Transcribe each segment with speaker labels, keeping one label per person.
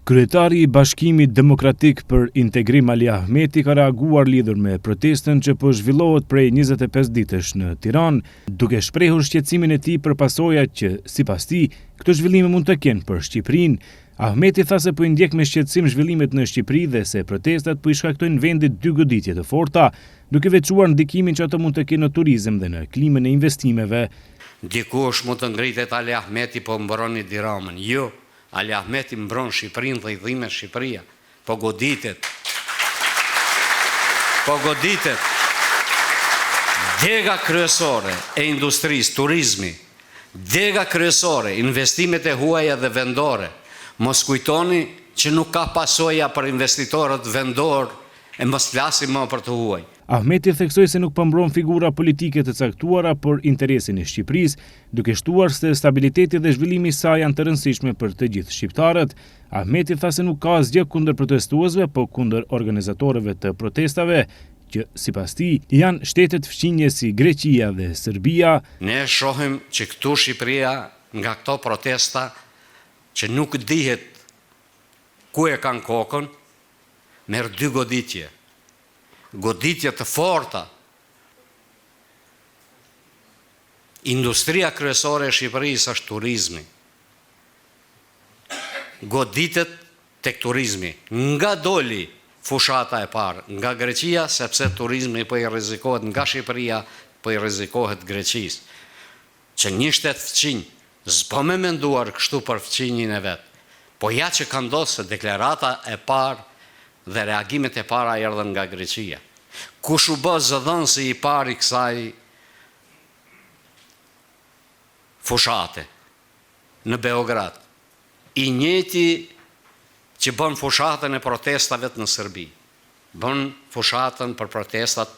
Speaker 1: Kryetari i Bashkimit Demokratik për Integrim Ali Ahmeti ka reaguar lidhur me protestën që po zhvillohet prej 25 ditësh në Tiranë, duke shprehur shqetësimin e tij për pasojat që, sipas tij, këto zhvillime mund të kenë për Shqipërinë. Ahmeti tha se po i ndjek me shqetësim zhvillimet në Shqipëri dhe se protestat po i shkaktojnë vendit dy goditje të forta, duke veçuar ndikimin që ato mund të kenë në turizëm dhe në klimën e investimeve.
Speaker 2: Dikush mund të ngritet Ali Ahmeti po mbroni Tiranën. Jo. Ali Ahmeti mbron Shqipërinë dhe i dhimbet Shqipëria. Po goditet. Dega kryesore e industrisë, turizmi, dega kryesore, investimet e huaja dhe vendore. Mos kujtoni që nuk ka pasoja për investitorët vendor e mos flasim më për të huaj.
Speaker 1: Ahmeti theksoi se nuk pëmbron figura politike të caktuara por interesin e Shqipërisë, duke shtuar se stabiliteti dhe zhvillimi i saj janë të rëndësishme për të gjithë shqiptarët. Ahmeti tha se nuk ka asgjë kundër protestuesve, po kundër organizatorëve të protestave, që sipas tij janë shtetet fqinje si Greqia dhe Serbia.
Speaker 2: Ne shohim që këtu Shqipëria nga këto protesta që nuk dihet ku e kanë kokën, merr dy goditje. Goditje të forta. Industria kryesore e Shqipërisë është turizmi. Goditet tek turizmi. Nga doli fushata e parë, nga Greqia, sepse turizmi po i rrezikohet nga Shqipëria, po i rrezikohet Greqisë. Që një shtet fqinj, s'po me menduar kështu për fqinjin e vet. Po ja që ka ndodhur se deklarata e parë dhe reagimet e para erdhën nga Greqia. Kush u bë zëdhënësi i parë i kësaj fushate në Beograd, i njëjti që bën fushatën e protestave në Serbi, bën fushatën për protestat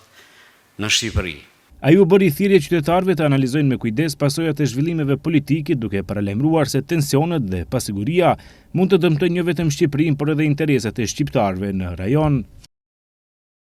Speaker 2: në Shqipëri.
Speaker 1: Ai u bëri thirrje qytetarëve të analizojnë me kujdes pasojat e zhvillimeve politike, duke paralajmëruar se tensionet dhe pasiguria mund të dëmtojnë jo vetëm Shqipërinë, por edhe interesat e shqiptarëve në rajon.